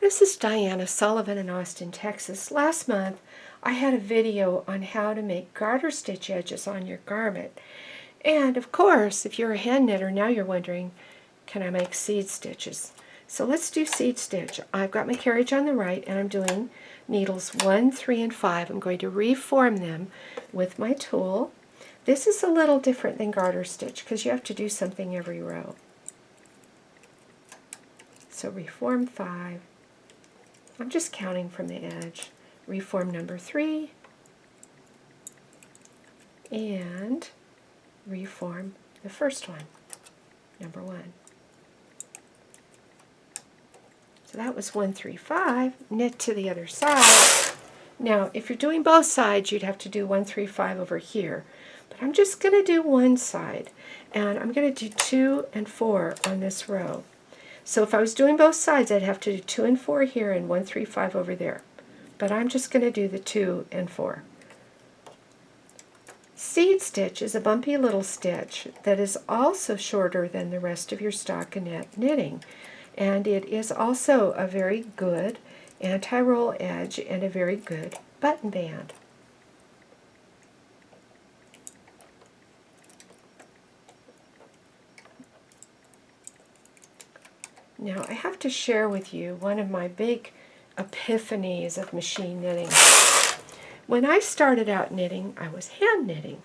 This is Diana Sullivan in Austin, Texas. Last month I had a video on how to make garter stitch edges on your garment. And of course, if you're a hand knitter, now you're wondering, can I make seed stitches? So let's do seed stitch. I've got my carriage on the right and I'm doing needles 1, 3, and 5. I'm going to reform them with my tool. This is a little different than garter stitch because you have to do something every row. So reform 5. I'm just counting from the edge. Reform number 3 and reform the first one, number 1. So that was 1, 3, 5. Knit to the other side. Now, if you're doing both sides, you'd have to do 1, 3, 5 over here. But I'm just going to do one side, and I'm going to do 2 and 4 on this row. So if I was doing both sides, I'd have to do 2 and 4 here and 1, 3, 5 over there. But I'm just going to do the 2 and 4. Seed stitch is a bumpy little stitch that is also shorter than the rest of your stockinette knitting. And it is also a very good anti-roll edge and a very good button band. Now I have to share with you one of my big epiphanies of machine knitting. When I started out knitting, I was hand knitting.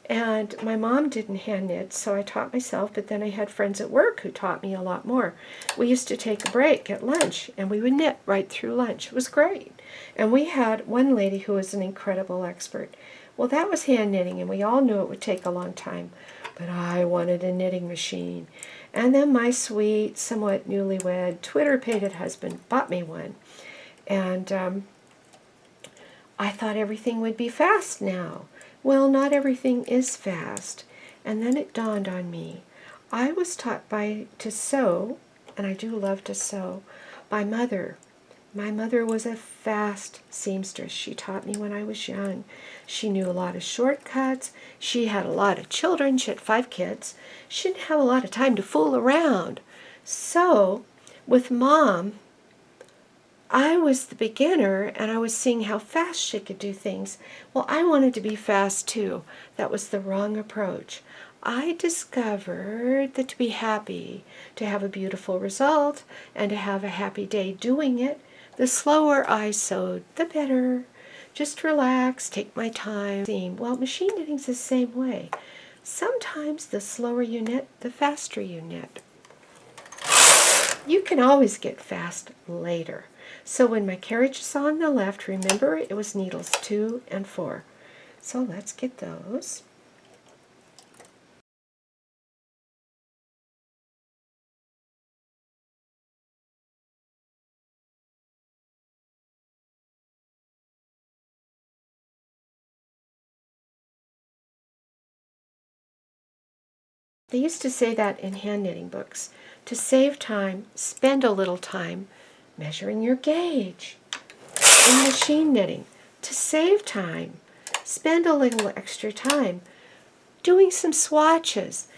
And my mom didn't hand knit, so I taught myself, but then I had friends at work who taught me a lot more. We used to take a break at lunch, and we would knit right through lunch. It was great. And we had one lady who was an incredible expert. Well, that was hand knitting, and we all knew it would take a long time. But I wanted a knitting machine. And then my sweet, somewhat newlywed, Twitter-pated husband bought me one. And I thought everything would be fast now. Well, not everything is fast. And then it dawned on me. I was taught to sew, and I do love to sew, by Mother. My mother was a fast seamstress. She taught me when I was young. She knew a lot of shortcuts. She had a lot of children. She had 5 kids. She didn't have a lot of time to fool around. So, with Mom, I was the beginner, and I was seeing how fast she could do things. Well, I wanted to be fast too. That was the wrong approach. I discovered that to be happy, to have a beautiful result, and to have a happy day doing it, the slower I sewed, the better. Just relax, take my time. Well, machine knitting's the same way. Sometimes the slower you knit, the faster you knit. You can always get fast later. So when my carriage is on the left, remember it was needles 2 and 4. So let's get those. They used to say that in hand knitting books. To save time, spend a little time measuring your gauge. In machine knitting, to save time, spend a little extra time doing some swatches,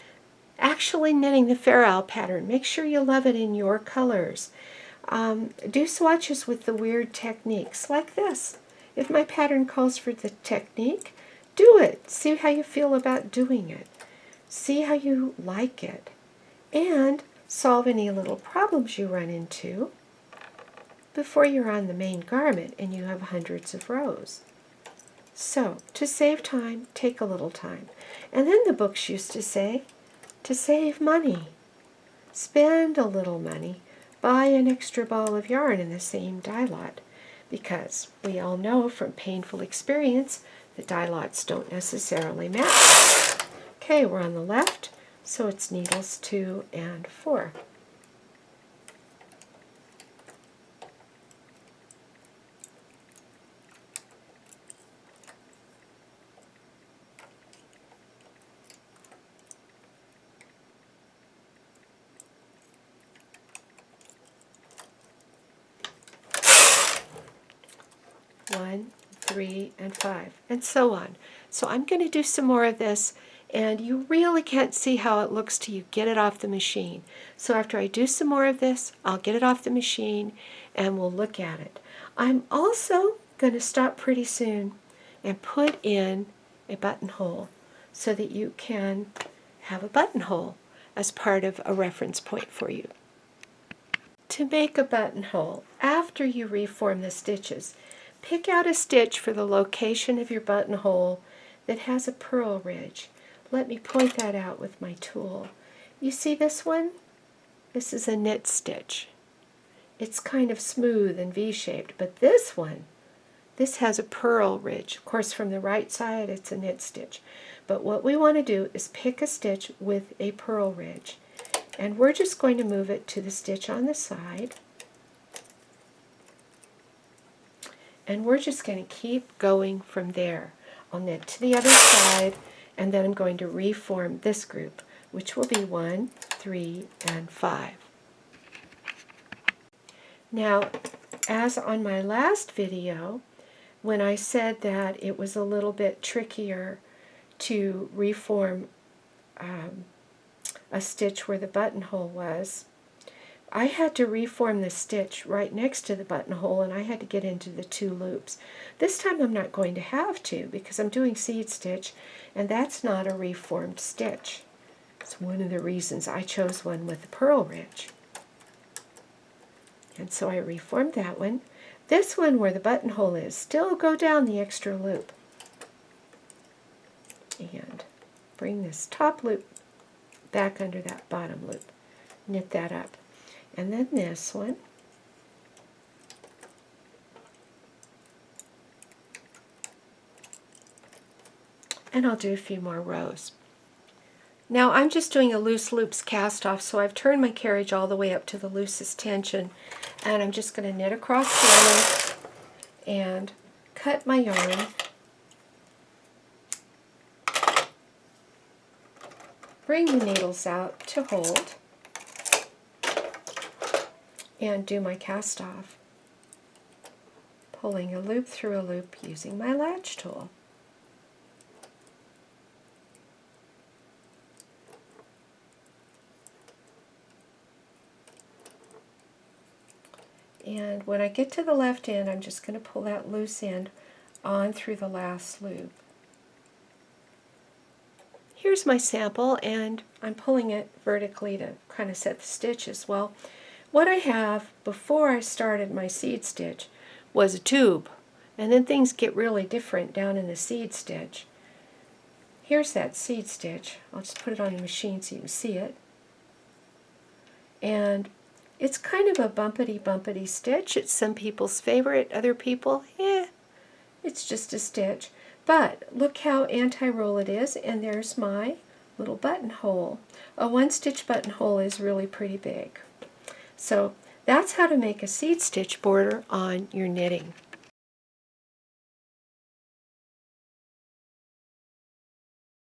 actually knitting the Fair Owl pattern. Make sure you love it in your colors. Do swatches with the weird techniques like this. If my pattern calls for the technique, do it. See how you feel about doing it. See how you like it. And solve any little problems you run into before you're on the main garment and you have hundreds of rows. So, to save time, take a little time. And then the books used to say, to save money, spend a little money, buy an extra ball of yarn in the same dye lot. Because we all know from painful experience that dye lots don't necessarily match. Okay, we're on the left, so it's needles 2 and 4. One, 3, and 5, and so on. So I'm going to do some more of this, and you really can't see how it looks till you get it off the machine. So after I do some more of this, I'll get it off the machine, and we'll look at it. I'm also going to stop pretty soon and put in a buttonhole so that you can have a buttonhole as part of a reference point for you. To make a buttonhole, after you reform the stitches, pick out a stitch for the location of your buttonhole that has a purl ridge. Let me point that out with my tool. You see this one? This is a knit stitch. It's kind of smooth and V-shaped, but this one, this has a purl ridge. Of course, from the right side, it's a knit stitch. But what we want to do is pick a stitch with a purl ridge. And we're just going to move it to the stitch on the side. And we're just going to keep going from there. I'll knit to the other side, and then I'm going to reform this group, which will be 1, 3, and 5. Now, as on my last video, when I said that it was a little bit trickier to reform a stitch where the buttonhole was, I had to reform the stitch right next to the buttonhole, and I had to get into the 2 loops. This time I'm not going to have to, because I'm doing seed stitch, and that's not a reformed stitch. It's one of the reasons I chose one with the purl ridge. And so I reformed that one. This one where the buttonhole is, still go down the extra loop. And bring this top loop back under that bottom loop. Knit that up. And then this one. And I'll do a few more rows. Now I'm just doing a loose loops cast off, so I've turned my carriage all the way up to the loosest tension, and I'm just going to knit across the line and cut my yarn. Bring the needles out to hold and do my cast off, pulling a loop through a loop using my latch tool. And when I get to the left end, I'm just going to pull that loose end on through the last loop. Here's my sample, and I'm pulling it vertically to kind of set the stitches. Well, what I have before I started my seed stitch was a tube, and then things get really different down in the seed stitch. Here's that seed stitch. I'll just put it on the machine so you can see it. And it's kind of a bumpity stitch. It's some people's favorite, other people, it's just a stitch. But look how anti-roll it is, and there's my little buttonhole. A 1-stitch buttonhole is really pretty big. So that's how to make a seed stitch border on your knitting.